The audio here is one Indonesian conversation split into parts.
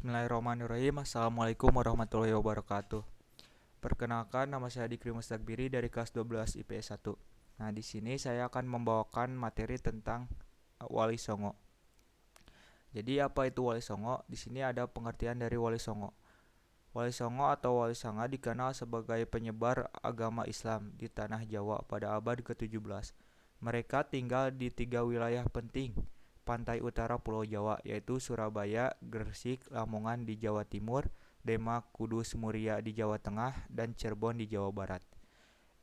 Bismillahirrahmanirrahim. Assalamualaikum warahmatullahi wabarakatuh. Perkenalkan, nama saya Dikri Mustakbiri dari kelas 12 IPS 1. Nah, di sini saya akan membawakan materi tentang Wali Songo. Jadi, apa itu Wali Songo? Di sini ada pengertian dari Wali Songo. Wali Songo atau Wali Sanga dikenal sebagai penyebar agama Islam di tanah Jawa pada abad ke-17. Mereka tinggal di 3 wilayah penting pantai utara Pulau Jawa, yaitu Surabaya, Gresik, Lamongan di Jawa Timur, Demak, Kudus, Muria di Jawa Tengah, dan Cirebon di Jawa Barat.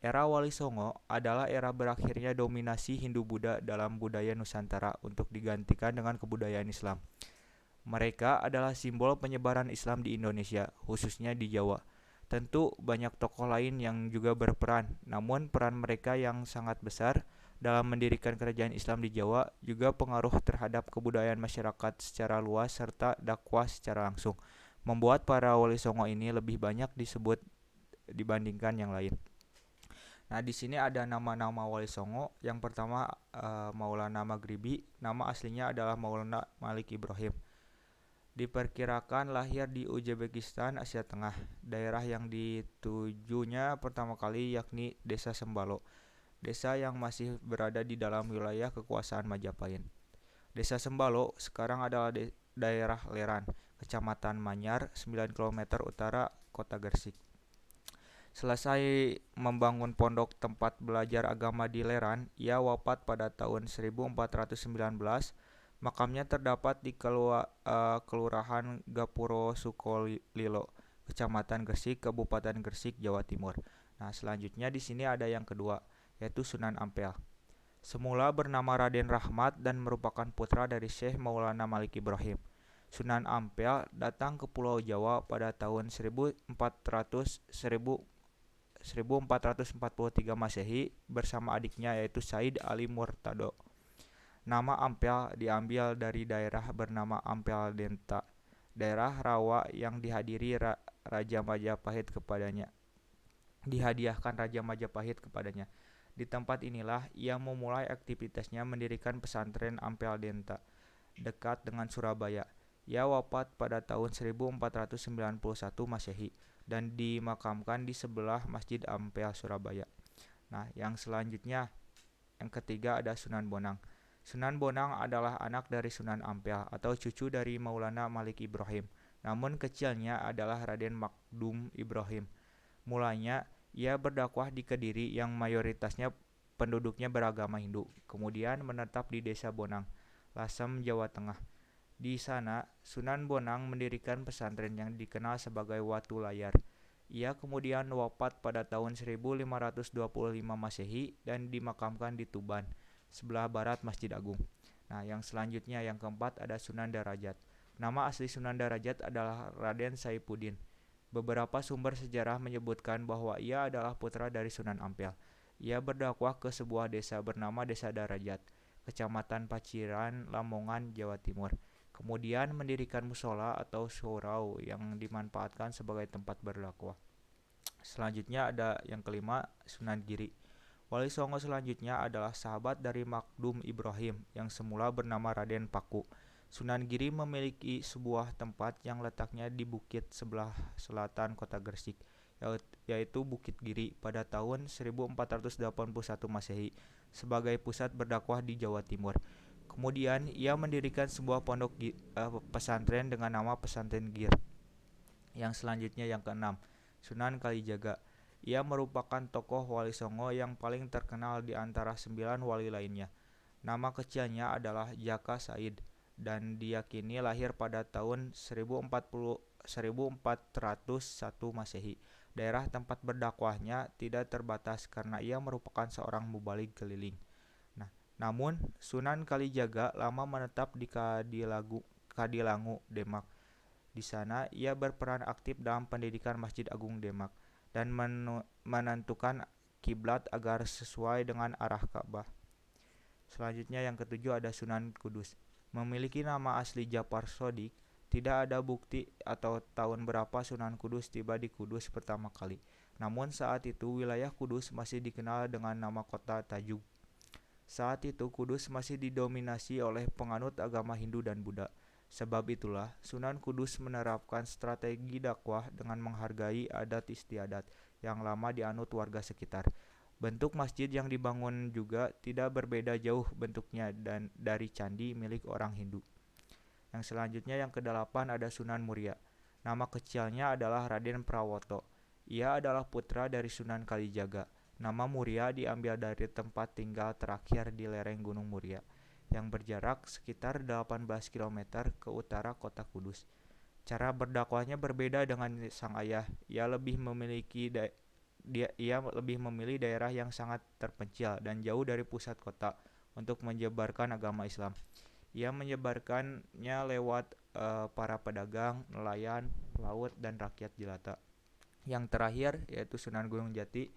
Era Wali Songo adalah era berakhirnya dominasi Hindu-Buddha dalam budaya Nusantara untuk digantikan dengan kebudayaan Islam. Mereka adalah simbol penyebaran Islam di Indonesia, khususnya di Jawa. Tentu banyak tokoh lain yang juga berperan, namun peran mereka yang sangat besar dalam mendirikan kerajaan Islam di Jawa juga pengaruh terhadap kebudayaan masyarakat secara luas serta dakwah secara langsung, membuat para wali songo ini lebih banyak disebut dibandingkan yang lain. Nah, di sini ada nama-nama wali songo. Yang pertama Maulana Maghribi, nama aslinya adalah Maulana Malik Ibrahim. Diperkirakan lahir di Uzbekistan, Asia Tengah. Daerah yang ditujunya pertama kali yakni Desa Sembalo, desa yang masih berada di dalam wilayah kekuasaan Majapahit. Desa Sembalo sekarang adalah daerah Leran, Kecamatan Manyar, 9 km utara Kota Gresik. Selesai membangun pondok tempat belajar agama di Leran, ia wafat pada tahun 1419. Makamnya terdapat di Kelurahan Gapuro Sukolilo, Kecamatan Gresik, Kabupaten Gresik, Jawa Timur. Nah, selanjutnya di sini ada yang kedua, yaitu Sunan Ampel. Semula bernama Raden Rahmat dan merupakan putra dari Syekh Maulana Malik Ibrahim. Sunan Ampel datang ke Pulau Jawa pada tahun 1443 Masehi bersama adiknya yaitu Said Ali Murtado. Nama Ampel diambil dari daerah bernama Ampel Denta, daerah rawa yang Raja Majapahit kepadanya. Dihadiahkan Raja Majapahit kepadanya. Di tempat inilah ia memulai aktivitasnya mendirikan pesantren Ampel Denta dekat dengan Surabaya. Ia wafat pada tahun 1491 Masehi dan dimakamkan di sebelah Masjid Ampel Surabaya. Nah, yang selanjutnya yang ketiga ada Sunan Bonang. Sunan Bonang adalah anak dari Sunan Ampel atau cucu dari Maulana Malik Ibrahim. Namun kecilnya adalah Raden Makdum Ibrahim. Mulanya ia berdakwah di Kediri yang mayoritasnya penduduknya beragama Hindu. Kemudian menetap di Desa Bonang, Lasem, Jawa Tengah. Di sana, Sunan Bonang mendirikan pesantren yang dikenal sebagai Watu Layar. Ia kemudian wafat pada tahun 1525 Masehi dan dimakamkan di Tuban, sebelah barat Masjid Agung. Nah, yang selanjutnya yang keempat ada Sunan Darajat. Nama asli Sunan Darajat adalah Raden Saipuddin. Beberapa sumber sejarah menyebutkan bahwa ia adalah putra dari Sunan Ampel. Ia berdakwah ke sebuah desa bernama Desa Darajat, Kecamatan Paciran, Lamongan, Jawa Timur. Kemudian mendirikan musola atau surau yang dimanfaatkan sebagai tempat berdakwah. Selanjutnya ada yang kelima, Sunan Giri. Wali Songo selanjutnya adalah sahabat dari Makdum Ibrahim yang semula bernama Raden Paku. Sunan Giri memiliki sebuah tempat yang letaknya di bukit sebelah selatan kota Gresik, yaitu Bukit Giri pada tahun 1481 Masehi sebagai pusat berdakwah di Jawa Timur. Kemudian ia mendirikan sebuah pondok pesantren dengan nama Pesantren Gir. Yang selanjutnya yang keenam, Sunan Kalijaga. Ia merupakan tokoh Wali Songo yang paling terkenal di antara 9 wali lainnya. Nama kecilnya adalah Jaka Said dan diyakini lahir pada tahun 1401 Masehi. Daerah tempat berdakwahnya tidak terbatas karena ia merupakan seorang mubaligh keliling. Nah, namun Sunan Kalijaga lama menetap di Kadilangu, Demak. Di sana ia berperan aktif dalam pendidikan Masjid Agung Demak dan menentukan kiblat agar sesuai dengan arah Ka'bah. Selanjutnya yang ketujuh ada Sunan Kudus. Memiliki nama asli Japar Sodik, tidak ada bukti atau tahun berapa Sunan Kudus tiba di Kudus pertama kali. Namun saat itu wilayah Kudus masih dikenal dengan nama kota Tajuk. Saat itu Kudus masih didominasi oleh penganut agama Hindu dan Buddha. Sebab itulah Sunan Kudus menerapkan strategi dakwah dengan menghargai adat istiadat yang lama dianut warga sekitar. Bentuk masjid yang dibangun juga tidak berbeda jauh bentuknya dan dari candi milik orang Hindu. Yang selanjutnya yang kedelapan ada Sunan Muria. Nama kecilnya adalah Raden Prawoto. Ia adalah putra dari Sunan Kalijaga. Nama Muria diambil dari tempat tinggal terakhir di lereng Gunung Muria yang berjarak sekitar 18 km ke utara kota Kudus. Cara berdakwahnya berbeda dengan sang ayah. Ia lebih memilih daerah yang sangat terpencil dan jauh dari pusat kota untuk menyebarkan agama Islam. Ia menyebarkannya lewat para pedagang, nelayan, pelaut, dan rakyat jelata. Yang terakhir yaitu Sunan Gunung Jati.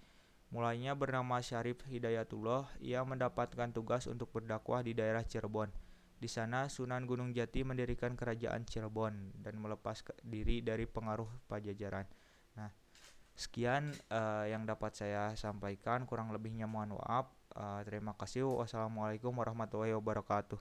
Mulainya bernama Syarif Hidayatullah, ia mendapatkan tugas untuk berdakwah di daerah Cirebon. Di sana Sunan Gunung Jati mendirikan kerajaan Cirebon dan melepas diri dari pengaruh Pajajaran. Nah, sekian yang dapat saya sampaikan, kurang lebihnya mohon maaf. Terima kasih. Wassalamualaikum warahmatullahi wabarakatuh.